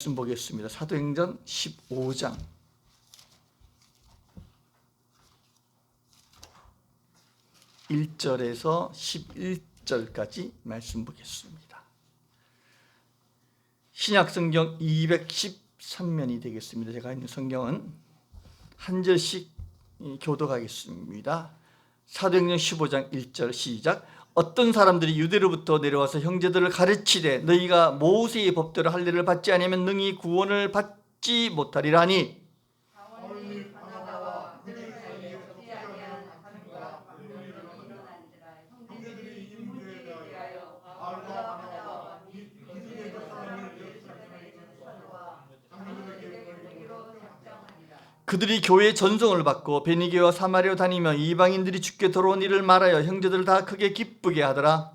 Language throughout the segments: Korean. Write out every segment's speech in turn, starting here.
말씀 보겠습니다. 사도행전 15장 1절에서 11절까지 말씀 보겠습니다. 신약성경 213면이 되겠습니다. 제가 있는 성경은 한 절씩 교독하겠습니다. 사도행전 15장 1절 시작. 어떤 사람들이 유대로부터 내려와서 형제들을 가르치되 너희가 모세의 법대로 할례를 받지 않으면 능히 구원을 받지 못하리라 하니 그들이 교회의 전송을 받고 베니게와 사마리아 다니며 이방인들이 주께 돌아온 일을 말하여 형제들 다 크게 기쁘게 하더라.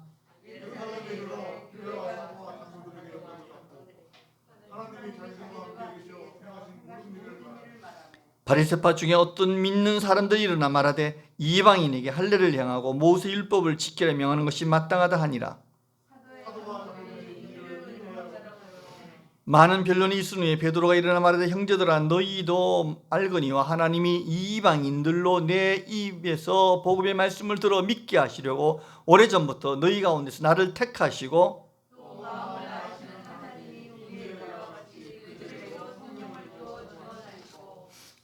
바리새파 중에 어떤 믿는 사람들이 일어나 말하되 이방인에게 할례를 행하고 모세 율법을 지키라 명하는 것이 마땅하다 하니라. 많은 변론이 있은 후에 베드로가 일어나 말하되 형제들아 너희도 알거니와 하나님이 이방인들로 내 입에서 복음의 말씀을 들어 믿게 하시려고 오래전부터 너희 가운데서 나를 택하시고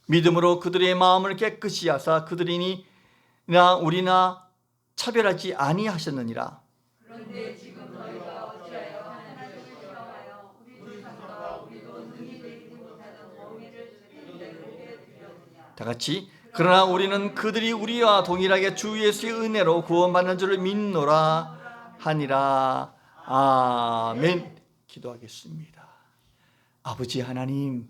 믿음으로 그들의 마음을 깨끗이 하사 그들이나 우리나 차별하지 아니하셨느니라. 다 같이 그러나 우리는 그들이 우리와 동일하게 주 예수의 은혜로 구원받는 줄을 믿노라 하니라. 아멘. 기도하겠습니다. 아버지 하나님,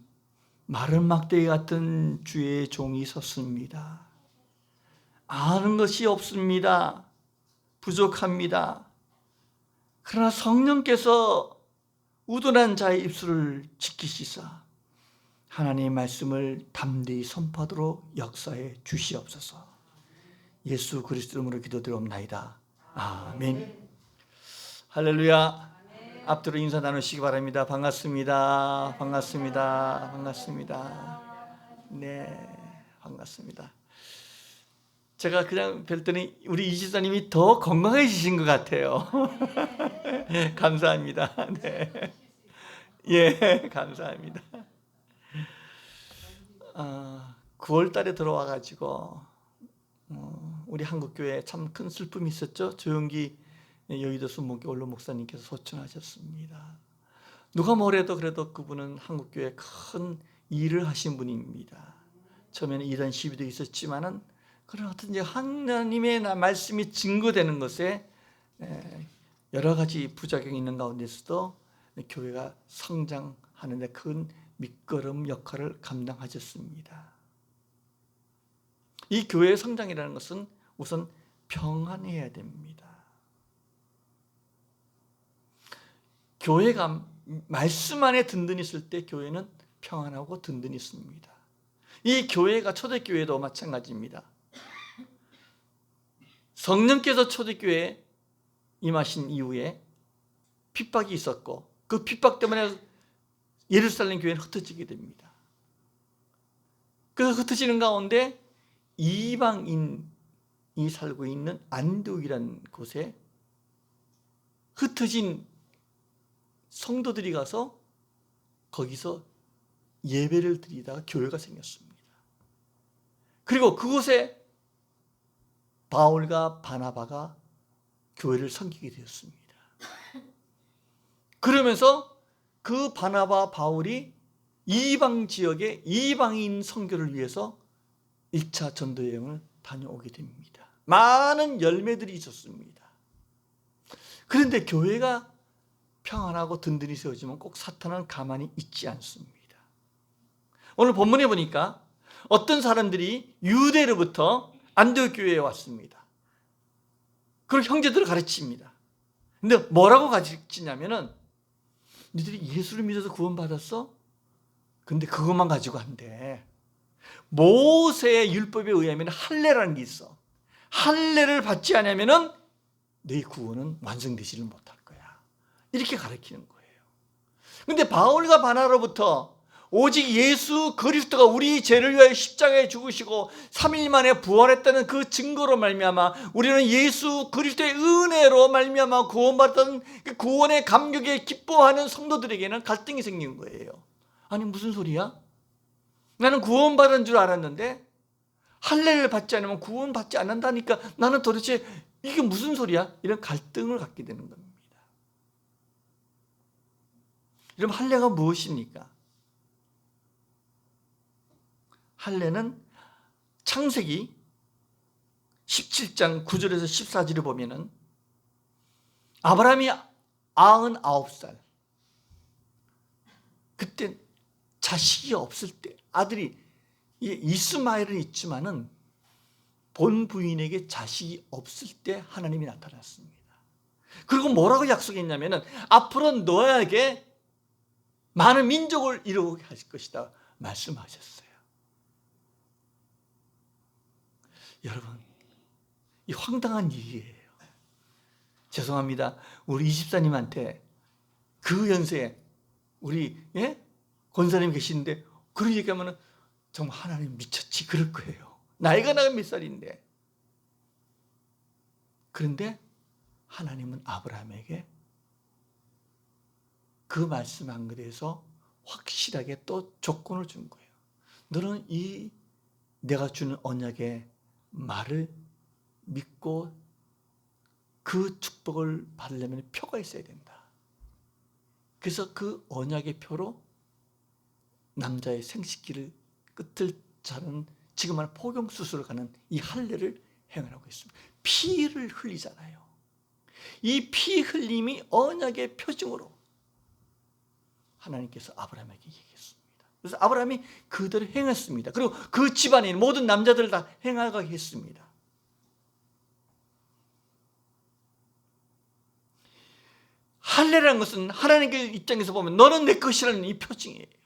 마른 막대기 같은 주의 종이 섰습니다. 아는 것이 없습니다. 부족합니다. 그러나 성령께서 우둔한 자의 입술을 지키시사 하나님의 말씀을 담대히 선포하도록 역사해 주시옵소서. 예수 그리스도 이름으로 기도드리옵나이다. 아멘. 할렐루야. 앞뒤로 인사 나누시기 바랍니다. 반갑습니다. 반갑습니다. 반갑습니다. 네, 반갑습니다. 제가 그냥 뵀더니 우리 이지사님이 더 건강해지신 것 같아요. 감사합니다. 네, 예, 감사합니다. 9월 달에 들어와가지고 우리 한국교회에 참 큰 슬픔이 있었죠. 조영기 여의도 순복교 원로 목사님께서 소천하셨습니다. 누가 뭐래도 그래도 그분은 한국교회에 큰 일을 하신 분입니다. 처음에는 이단 시비도 있었지만은 그러나 어떤 하나님의 말씀이 증거되는 것에 여러 가지 부작용이 있는 가운데서도 교회가 성장하는 데 큰 밑거름 역할을 감당하셨습니다. 이 교회의 성장이라는 것은 우선 평안해야 됩니다. 교회가 말씀 안에 든든히 있을 때 교회는 평안하고 든든히 있습니다. 이 교회가 초대교회도 마찬가지입니다. 성령께서 초대교회에 임하신 이후에 핍박이 있었고 그 핍박 때문에 예루살렘 교회는 흩어지게 됩니다. 그래서 흩어지는 가운데 이방인이 살고 있는 안디옥이라는 곳에 흩어진 성도들이 가서 거기서 예배를 드리다가 교회가 생겼습니다. 그리고 그곳에 바울과 바나바가 교회를 섬기게 되었습니다. 그러면서 그 바나바 바울이 이방 지역의 이방인 선교를 위해서 1차 전도 여행을 다녀오게 됩니다. 많은 열매들이 있었습니다. 그런데 교회가 평안하고 든든히 세워지면 꼭 사탄은 가만히 있지 않습니다. 오늘 본문에 보니까 어떤 사람들이 유대로부터 안디옥 교회에 왔습니다. 그리고 형제들을 가르칩니다. 근데 뭐라고 가르치냐면은 너희들이 예수를 믿어서 구원받았어? 근데 그것만 가지고 한대. 모세의 율법에 의하면 할례라는 게 있어. 할례를 받지 않으면은 너희 구원은 완성되지를 못할 거야. 이렇게 가르치는 거예요. 근데 바울과 바나로부터 오직 예수 그리스도가 우리 죄를 위하여 십자가에 죽으시고 3일 만에 부활했다는 그 증거로 말미암아 우리는 예수 그리스도의 은혜로 말미암아 구원받던 그 구원의 감격에 기뻐하는 성도들에게는 갈등이 생긴 거예요. 아니 무슨 소리야? 나는 구원받은 줄 알았는데 할례를 받지 않으면 구원받지 않는다니까 나는 도대체 이게 무슨 소리야? 이런 갈등을 갖게 되는 겁니다. 여러분 할례가 무엇입니까? 할례는 창세기 17장 9절에서 14절을 보면은 아브라함이 99살 그때 자식이 없을 때 아들이 이스마엘은 있지만은 본 부인에게 자식이 없을 때 하나님이 나타났습니다. 그리고 뭐라고 약속했냐면은 앞으로 너에게 많은 민족을 이루게 하실 것이다 말씀하셨어요. 여러분 이 황당한 일이에요. 죄송합니다. 우리 이집사님한테 그 연세에 우리 권사님 계시는데 그런 얘기하면 정말 하나님 미쳤지 그럴 거예요. 나이가 몇 살인데. 그런데 하나님은 아브라함에게 그 말씀 한 것에서 확실하게 또 조건을 준 거예요. 너는 이 내가 주는 언약의 말을 믿고 그 축복을 받으려면 표가 있어야 된다. 그래서 그 언약의 표로 남자의 생식기를 끝을 자는 지금 말하는 포경수술을 가는 이 할례를 행하고 있습니다. 피를 흘리잖아요. 이 피 흘림이 언약의 표징으로 하나님께서 아브라함에게 얘기했습니다. 그래서 아브라함이 그대로 행했습니다. 그리고 그 집안에 있는 모든 남자들을 다 행하게 했습니다. 할례라는 것은 하나님의 입장에서 보면 너는 내 것이라는 이 표징이에요.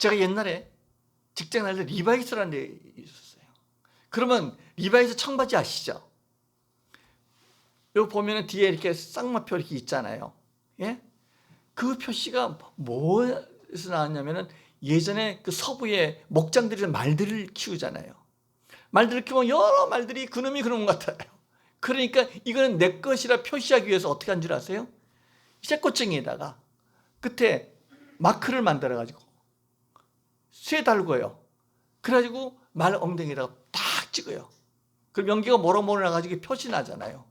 제가 옛날에 직장 다닐 때 리바이스라는 데 있었어요. 그러면 리바이스 청바지 아시죠? 여기 보면 뒤에 이렇게 쌍마표 이렇게 있잖아요. 예? 그 표시가 뭐에서 나왔냐면은 예전에 그 서부의 목장들이 말들을 키우잖아요. 말들을 키우면 여러 말들이 그놈이 그놈 같아요. 그러니까 이거는 내 것이라 표시하기 위해서 어떻게 한 줄 아세요? 쇠꼬챙이에다가 끝에 마크를 만들어 가지고 쇠 달고요. 그래가지고 말 엉덩이에다가 딱 찍어요. 그럼 연기가 모락모락 나가지고 표시 나잖아요.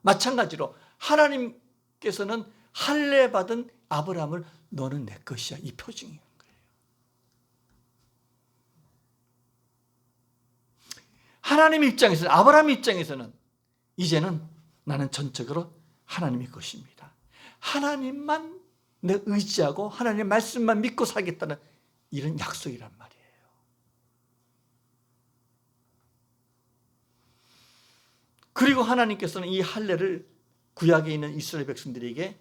마찬가지로 하나님께서는 할례 받은 아브라함을 너는 내 것이야 이 표징인 거예요. 하나님 입장에서는 아브라함 입장에서는 이제는 나는 전적으로 하나님의 것입니다. 하나님만 내 의지하고 하나님의 말씀만 믿고 살겠다는 이런 약속이란 말이에요. 그리고 하나님께서는 이 할례를 구약에 있는 이스라엘 백성들에게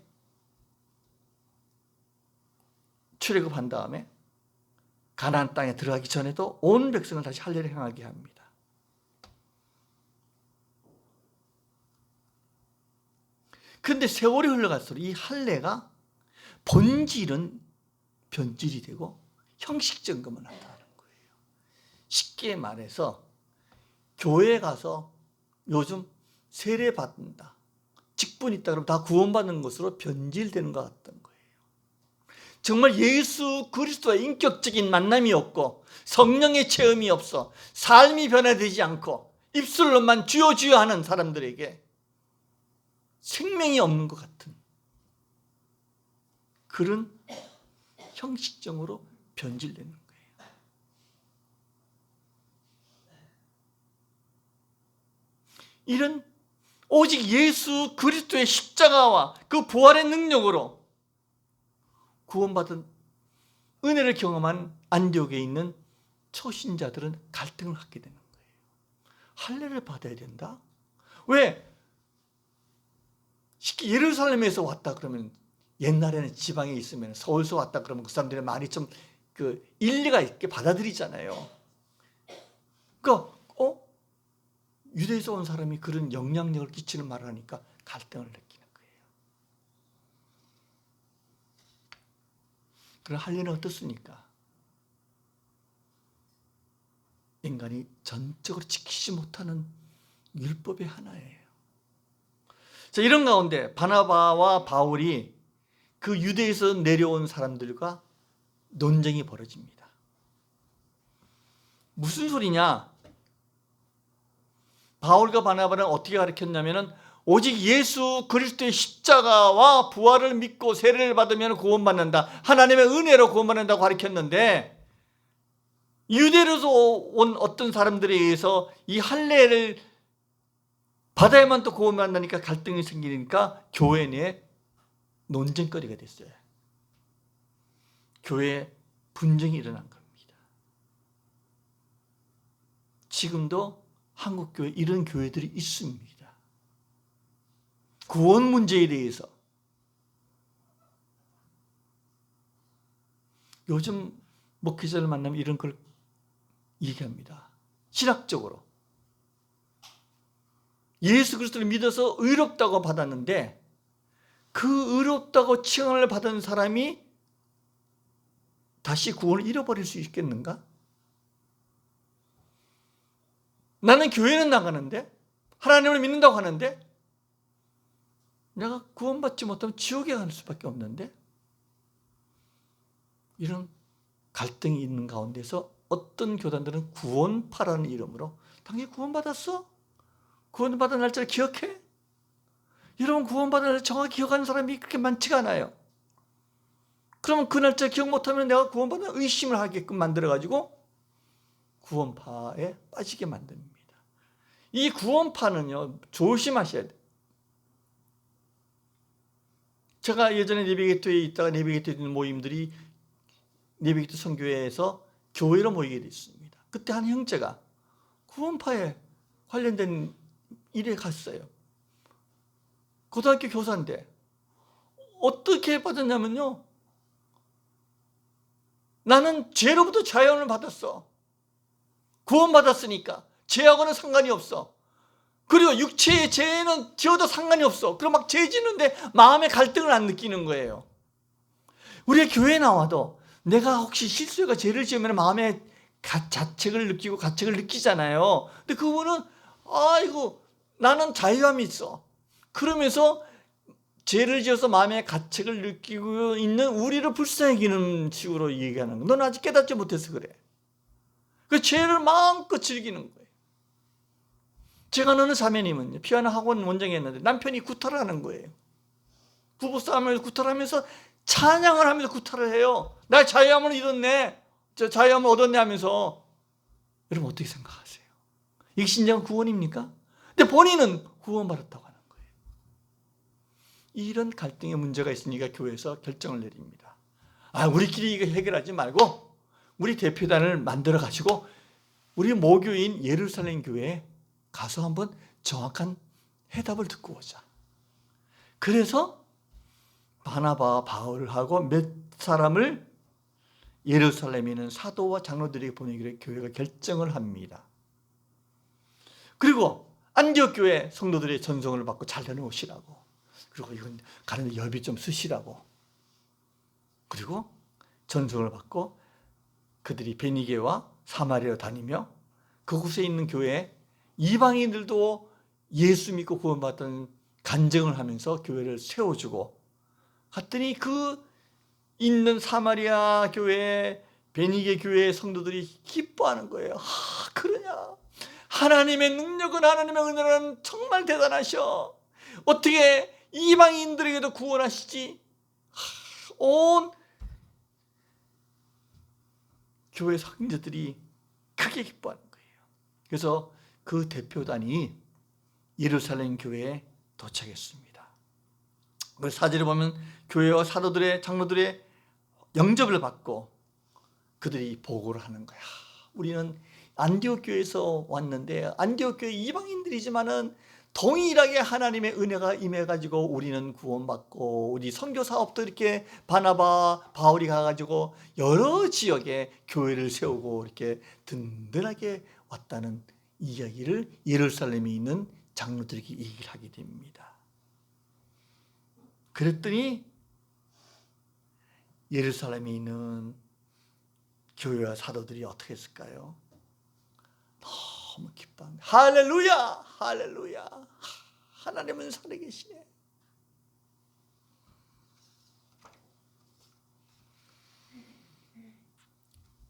출애굽한 다음에 가나안 땅에 들어가기 전에도 온 백성을 다시 할례를 행하게 합니다. 그런데 세월이 흘러갈수록 이 할례가 본질은 변질이 되고 형식적인 것만 나타나는 거예요. 쉽게 말해서 교회 가서 요즘 세례 받는다, 직분 있다 그러면 다 구원받는 것으로 변질되는 것 같던 거예요. 정말 예수 그리스도와 인격적인 만남이 없고 성령의 체험이 없어 삶이 변화되지 않고 입술로만 주여 주여 하는 사람들에게 생명이 없는 것 같은 그런 형식적으로 변질되는 거예요. 이런 오직 예수 그리스도의 십자가와 그 부활의 능력으로 구원받은 은혜를 경험한 안디옥에 있는 초신자들은 갈등을 갖게 되는 거예요. 할례를 받아야 된다? 왜? 쉽게 예루살렘에서 왔다 그러면 옛날에는 지방에 있으면 서울서 왔다 그러면 그 사람들이 많이 좀 그 일리가 있게 받아들이잖아요. 그러니까 유대에서 온 사람이 그런 영향력을 끼치는 말을 하니까 갈등을 느끼는 거예요. 그럼 할례는 어떻습니까? 인간이 전적으로 지키지 못하는 율법의 하나예요. 자, 이런 가운데 바나바와 바울이 그 유대에서 내려온 사람들과 논쟁이 벌어집니다. 무슨 소리냐? 바울과 바나바는 어떻게 가르쳤냐면은 오직 예수 그리스도의 십자가와 부활을 믿고 세례를 받으면 구원받는다. 하나님의 은혜로 구원받는다고 가르쳤는데, 유대로서 온 어떤 사람들에 의해서 이 할례를 받아야만 또 구원받는다니까 갈등이 생기니까 교회 내에 논쟁거리가 됐어요. 교회에 분쟁이 일어난 겁니다. 지금도 한국 교회 이런 교회들이 있습니다. 구원 문제에 대해서. 요즘 목회자를 만나면 이런 걸 얘기합니다. 신학적으로 예수 그리스도를 믿어서 의롭다고 받았는데 그 의롭다고 칭함을 받은 사람이 다시 구원을 잃어버릴 수 있겠는가? 나는 교회는 나가는데, 하나님을 믿는다고 하는데 내가 구원받지 못하면 지옥에 갈 수밖에 없는데, 이런 갈등이 있는 가운데서 어떤 교단들은 구원파라는 이름으로, 당신 구원받았어? 구원받은 날짜를 기억해? 여러분, 구원받은 날짜 정확히 기억하는 사람이 그렇게 많지가 않아요. 그러면 그 날짜 기억 못하면 내가 구원받은 의심을 하게끔 만들어가지고 구원파에 빠지게 만듭니다. 이 구원파는요, 조심하셔야 돼요. 제가 예전에 네비게이트에 있다가 네비게이트에 있는 모임들이 네비게이트 선교회에서 교회로 모이게 됐습니다. 그때 한 형제가 구원파에 관련된 일에 갔어요. 고등학교 교사인데 어떻게 받았냐면요, 나는 죄로부터 자유함을 받았어. 구원받았으니까 죄하고는 상관이 없어. 그리고 육체의 죄는 지어도 상관이 없어. 그럼 막 죄 짓는데 마음의 갈등을 안 느끼는 거예요. 우리 교회에 나와도 내가 혹시 실수가 죄를 지으면 마음에 자책을 느끼고 가책을 느끼잖아요. 근데 그분은 아이고 나는 자유함이 있어. 그러면서 죄를 지어서 마음에 가책을 느끼고 있는 우리를 불쌍히 여기는 식으로 얘기하는 거야. 넌 아직 깨닫지 못해서 그래. 그 죄를 마음껏 즐기는 거예요. 제가 아는 자매님은 피아노 학원 원장이었는데 남편이 구타를 하는 거예요. 부부싸움을 구타하면서 찬양을 하면서 구타를 해요. 나 자유함을 잃었네, 저 자유함을 얻었네 하면서. 여러분 어떻게 생각하세요? 이게 진정 구원입니까? 근데 본인은 구원받았다고 하는 거예요. 이런 갈등의 문제가 있으니까 교회에서 결정을 내립니다. 우리끼리 이거 해결하지 말고 우리 대표단을 만들어 가지고 우리 모교인 예루살렘 교회에 가서 한번 정확한 해답을 듣고 오자. 그래서 바나바와 바울하고 몇 사람을 예루살렘에 있는 사도와 장로들에게 보내기로 교회가 결정을 합니다. 그리고 안디옥 교회 성도들의 전송을 받고 잘 다녀오시라고, 그리고 이건 가는데 여비 좀 쓰시라고, 그리고 전송을 받고 그들이 베니게와 사마리아로 다니며 그곳에 있는 교회에 이방인들도 예수 믿고 구원받던 간증을 하면서 교회를 세워주고 갔더니 그 있는 사마리아 교회, 베니게 교회 성도들이 기뻐하는 거예요. 그러냐? 하나님의 능력은, 하나님의 은혜는 정말 대단하셔. 어떻게 이방인들에게도 구원하시지? 온 교회 성도들이 크게 기뻐하는 거예요. 그래서 그 대표단이 예루살렘 교회에 도착했습니다. 그 사진을 보면 교회와 사도들의, 장로들의 영접을 받고 그들이 보고를 하는 거야. 우리는 안디옥 교회에서 왔는데 안디옥 교회 이방인들이지만은 동일하게 하나님의 은혜가 임해가지고 우리는 구원받고 우리 선교 사업도 이렇게 바나바, 바울이 가가지고 여러 지역에 교회를 세우고 이렇게 든든하게 왔다는 이야기를 예루살렘에 있는 장로들에게 얘기를 하게 됩니다. 그랬더니 예루살렘에 있는 교회와 사도들이 어떻게 했을까요? 너무 기뻐합니다. 할렐루야! 할렐루야! 하나님은 살아계시네.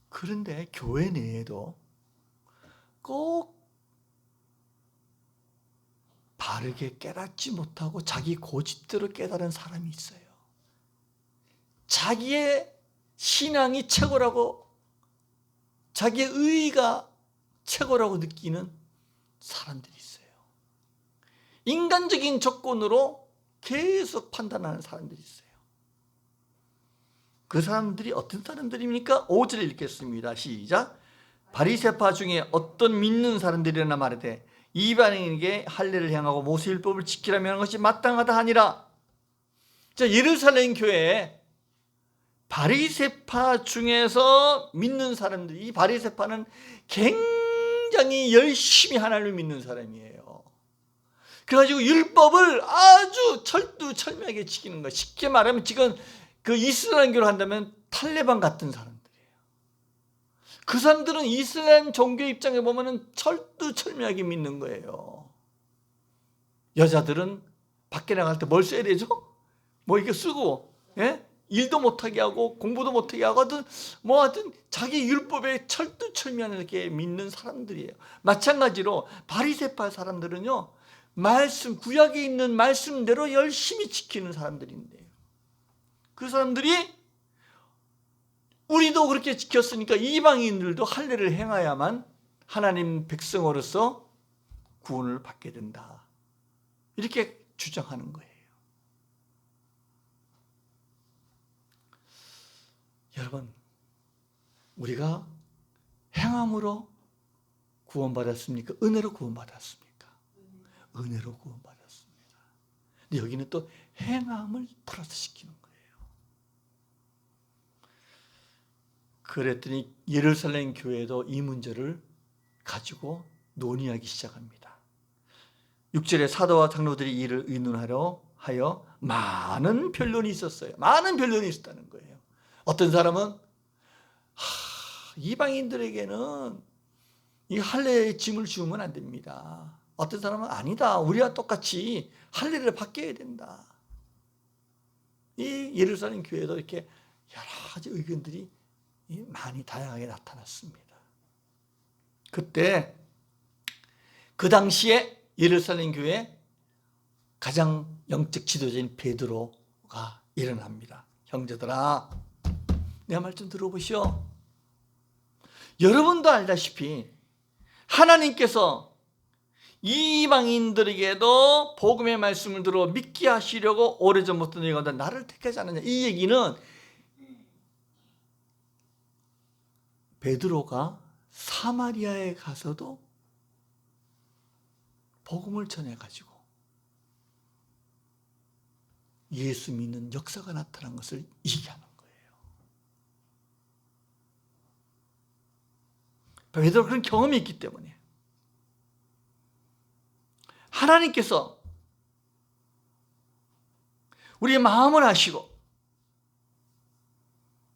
그런데 교회 내에도 꼭 바르게 깨닫지 못하고 자기 고집대로 깨달은 사람이 있어요. 자기의 신앙이 최고라고, 자기의 의의가 최고라고 느끼는 사람들이 있어요. 인간적인 조건으로 계속 판단하는 사람들이 있어요. 그 사람들이 어떤 사람들입니까? 5절 읽겠습니다. 시작. 바리새파 중에 어떤 믿는 사람들이나 말하되 이방인에게 할례를 행하고 모세율법을 지키라며 하는 것이 마땅하다 하니라. 자, 예루살렘 교회에 바리새파 중에서 믿는 사람들, 이 바리새파는 굉장히 열심히 하나님을 믿는 사람이에요. 그래가지고 율법을 아주 철두철미하게 지키는 거. 쉽게 말하면 지금 그 이슬람교를 한다면 탈레반 같은 사람들이에요. 그 사람들은 이슬람 종교 입장에 보면은 철두철미하게 믿는 거예요. 여자들은 밖에 나갈 때 뭘 써야 되죠? 뭐 이렇게 쓰고, 예? 일도 못하게 하고 공부도 못하게 하고 하여튼 자기 율법에 철두철미하게 믿는 사람들이에요. 마찬가지로 바리새파 사람들은요, 말씀, 구약에 있는 말씀대로 열심히 지키는 사람들인데, 그 사람들이 우리도 그렇게 지켰으니까 이방인들도 할례를 행해야만 하나님 백성으로서 구원을 받게 된다, 이렇게 주장하는 거예요. 여러분, 우리가 행함으로 구원받았습니까? 은혜로 구원받았습니까? 은혜로 구원받았습니다. 근데 여기는 또 행함을 플러스 시키는 거예요. 그랬더니 예루살렘 교회도 이 문제를 가지고 논의하기 시작합니다. 6절에 사도와 장로들이 이를 의논하려 하여 많은 변론이 있었어요. 많은 변론이 있었다는 거예요. 어떤 사람은 이방인들에게는 이 할례의 짐을 지우면 안 됩니다. 어떤 사람은 아니다, 우리와 똑같이 할례를 받게 해야 된다. 이 예루살렘 교회도 이렇게 여러 가지 의견들이 많이 다양하게 나타났습니다. 그때 그 당시에 예루살렘 교회에 가장 영적 지도자인 베드로가 일어납니다. 형제들아, 내 말 좀 들어보시오. 여러분도 알다시피 하나님께서 이방인들에게도 복음의 말씀을 들어 믿게 하시려고 오래전부터 너희가 나를 택하지 않느냐. 이 얘기는 베드로가 사마리아에 가서도 복음을 전해가지고 예수 믿는 역사가 나타난 것을 얘기하는 거예요. 베드로가 그런 경험이 있기 때문에 하나님께서 우리의 마음을 아시고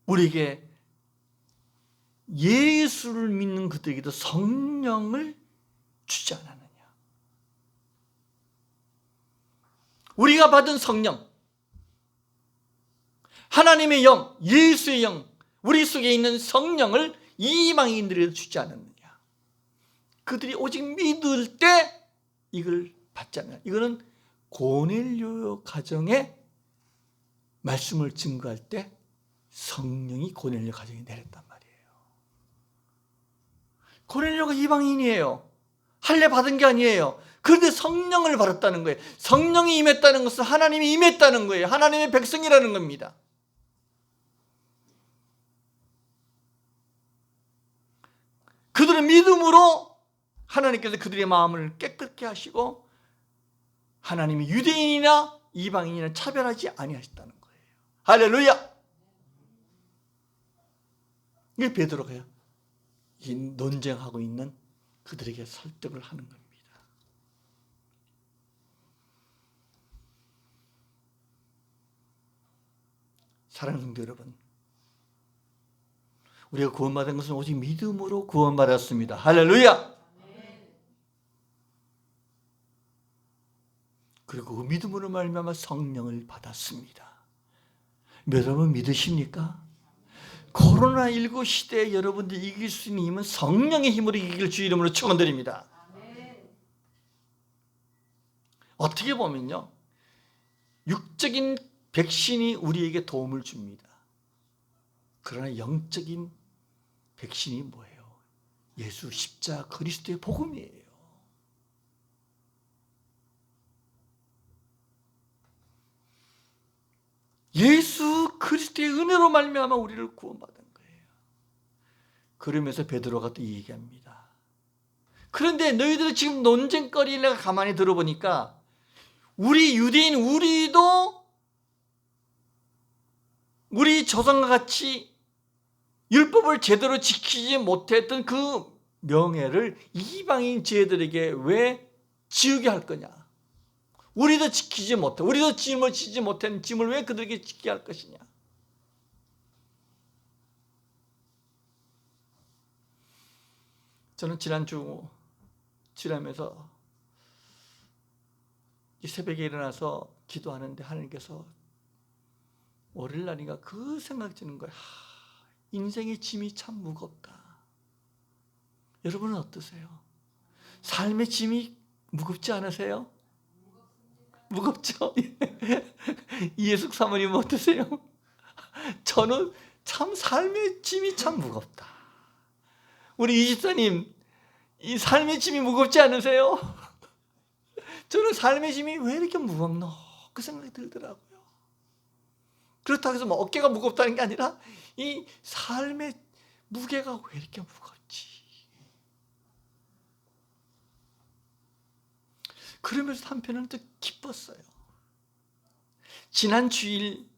우리에게 예수를 믿는 그들에게도 성령을 주지 않았느냐. 우리가 받은 성령, 하나님의 영, 예수의 영, 우리 속에 있는 성령을 이방인들에게 주지 않았느냐. 그들이 오직 믿을 때 이걸 받지 않느냐. 이거는 고넬료 가정에 말씀을 증거할 때 성령이 고넬료 가정에 내렸단 말이에요. 고넬료가 이방인이에요. 할례 받은 게 아니에요. 그런데 성령을 받았다는 거예요. 성령이 임했다는 것은 하나님이 임했다는 거예요. 하나님의 백성이라는 겁니다. 그들은 믿음으로 하나님께서 그들의 마음을 깨끗게 하시고 하나님이 유대인이나 이방인이나 차별하지 아니하셨다는 거예요. 할렐루야! 이게 베드로가요, 이 논쟁하고 있는 그들에게 설득을 하는 겁니다. 사랑하는 성도 여러분, 우리가 구원받은 것은 오직 믿음으로 구원받았습니다. 할렐루야. 그리고 그 믿음으로 말미암아 성령을 받았습니다. 여러분 믿으십니까? 코로나19 시대에 여러분들이 이길 수 있는 힘은 성령의 힘으로 이길 주 이름으로 축원드립니다. 어떻게 보면요, 육적인 백신이 우리에게 도움을 줍니다. 그러나 영적인 백신이 뭐예요? 예수 십자가 그리스도의 복음이에요. 예수 그리스도의 은혜로 말미암아 우리를 구원받은 거예요. 그러면서 베드로가 또 얘기합니다. 그런데 너희들이 지금 논쟁거리를 가만히 들어보니까 우리 유대인 우리도 우리 조상과 같이 율법을 제대로 지키지 못했던 그 명예를 이방인 쟤들에게 왜 지우게 할 거냐? 우리도 지키지 못해, 우리도 짐을 지지 못한 짐을 왜 그들에게 지게 할 것이냐? 저는 지난주 지나면서 새벽에 일어나서 기도하는데 하나님께서 월요일 날인가 그 생각이 드는 거예요. 인생의 짐이 참 무겁다. 여러분은 어떠세요? 삶의 짐이 무겁지 않으세요? 무겁죠? 이예숙 사모님 어떠세요? 저는 참 삶의 짐이 참 무겁다. 우리 이집사님, 이 삶의 짐이 무겁지 않으세요? 저는 삶의 짐이 왜 이렇게 무겁노? 그 생각이 들더라고요. 그렇다고 해서 뭐 어깨가 무겁다는 게 아니라 이 삶의 무게가 왜 이렇게 무겁지? 그러면서 한편은 또 기뻤어요. 지난 주일,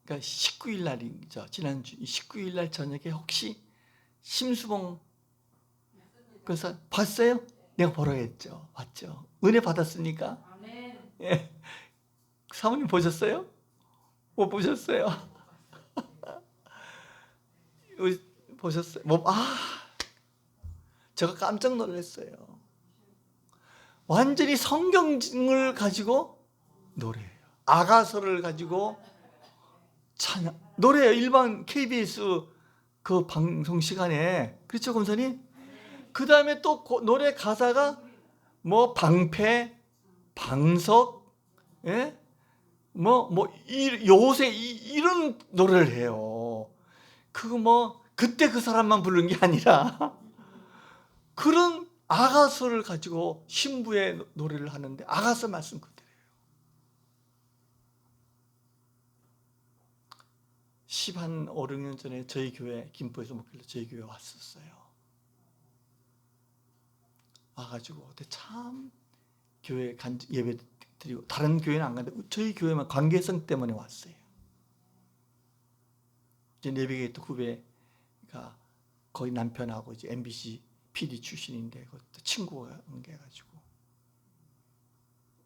그러니까 19일 날이죠. 지난주 19일 날 저녁에 혹시 심수봉 그래서 봤어요? 내가 보러 했죠. 봤죠. 은혜 받았습니까? 예. 사모님 보셨어요? 못 보셨어요? 보셨어요? 제가 깜짝 놀랐어요. 완전히 성경을 가지고 노래해요. 아가서를 가지고 찬양, 노래해요. 일반 KBS 그 방송 시간에. 그렇죠, 검사님? 그 다음에 또 노래 가사가 뭐 방패, 방석, 예? 요새 이런 노래를 해요. 그거 그때 그 사람만 부르는 게 아니라 그런 아가서를 가지고 신부의 노래를 하는데 아가서 말씀 그대로예요. 15, 16년 전에 저희 교회 김포에서 목회를 저희 교회 왔었어요. 와가지고 그때 참 교회 예배 드리고 다른 교회는 안 갔는데 저희 교회만 관계성 때문에 왔어요. 이제 내비게이터 후배가 거의 남편하고 이제 MBC PD 출신인데 그것도 친구가 해가지고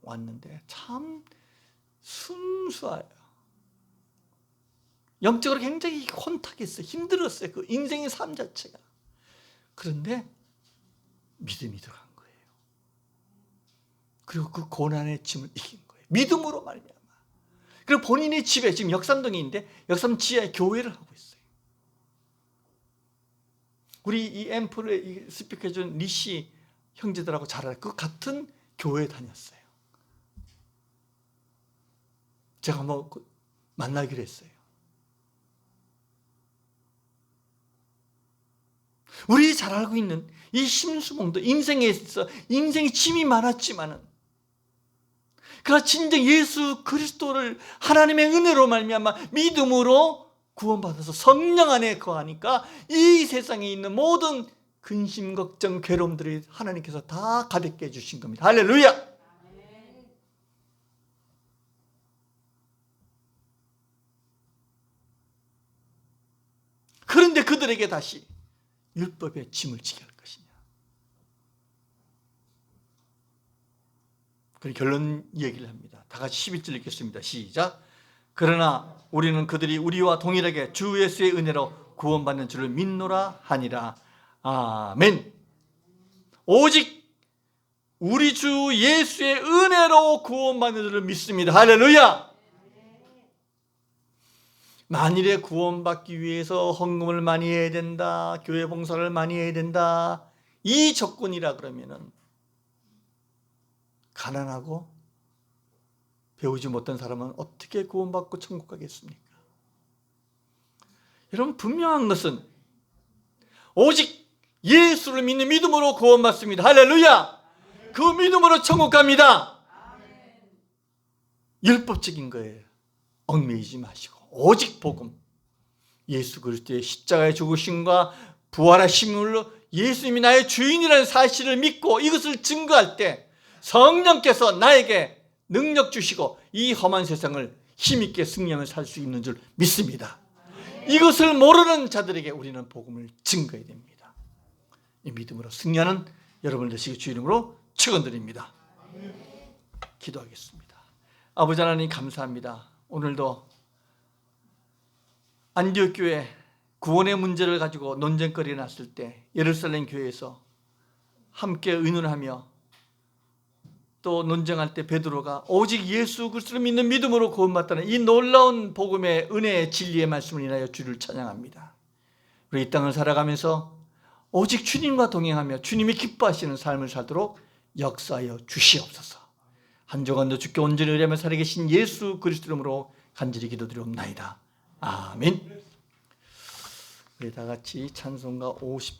왔는데 참 순수해요. 영적으로 굉장히 혼탁했어요. 힘들었어요. 그 인생의 삶 자체가. 그런데 믿음이 들어간 거예요. 그리고 그 고난의 짐을 이긴 거예요. 믿음으로 말미암아. 그리고 본인의 집에 지금 역삼동에 있는데 역삼 지하에 교회를 하고 있어요. 우리 이 앰프를 스피커해준 리씨 형제들하고 잘 알아요. 그 같은 교회에 다녔어요. 제가 만나기로 했어요. 우리 잘 알고 있는 이 심수봉도 인생에 있어 인생의 짐이 많았지만은 그러나 진정 예수 그리스도를 하나님의 은혜로 말미암아 믿음으로 구원받아서 성령 안에 거하니까 이 세상에 있는 모든 근심, 걱정, 괴로움들이 하나님께서 다 가볍게 해주신 겁니다. 할렐루야! 그런데 그들에게 다시 율법의 짐을 지게 할 것이냐. 그리고 결론 얘기를 합니다. 다 같이 11절 읽겠습니다. 시작. 그러나 우리는 그들이 우리와 동일하게 주 예수의 은혜로 구원받는 줄을 믿노라 하니라. 아멘. 오직 우리 주 예수의 은혜로 구원받는 줄을 믿습니다. 할렐루야. 만일에 구원받기 위해서 헌금을 많이 해야 된다, 교회 봉사를 많이 해야 된다, 이 조건이라 그러면은 가난하고 배우지 못한 사람은 어떻게 구원받고 천국 가겠습니까? 여러분, 분명한 것은 오직 예수를 믿는 믿음으로 구원받습니다. 할렐루야. 그 믿음으로 천국 갑니다. 율법적인 거예요. 얽매이지 마시고 오직 복음, 예수 그리스도의 십자가의 죽으심과 부활하심으로 예수님이 나의 주인이라는 사실을 믿고 이것을 증거할 때 성령께서 나에게 능력 주시고 이 험한 세상을 힘있게 승리하며 살 수 있는 줄 믿습니다. 이것을 모르는 자들에게 우리는 복음을 증거해야 됩니다. 이 믿음으로 승리하는 여러분 되시기 주 이름으로 축원드립니다. 기도하겠습니다. 아버지 하나님, 감사합니다. 오늘도 안디옥 교회 구원의 문제를 가지고 논쟁거리가 났을 때 예루살렘 교회에서 함께 의논하며 또 논쟁할 때 베드로가 오직 예수 그리스도를 믿는 믿음으로 구원받다는 이 놀라운 복음의 은혜의 진리의 말씀을 인하여 주를 찬양합니다. 우리 이 땅을 살아가면서 오직 주님과 동행하며 주님이 기뻐하시는 삶을 살도록 역사하여 주시옵소서. 한 조간도 주께 온전히 의뢰하며 살아계신 예수 그리스도 이름으로 간절히 기도드리옵나이다. 아멘. 우리 다 같이 찬송가 50절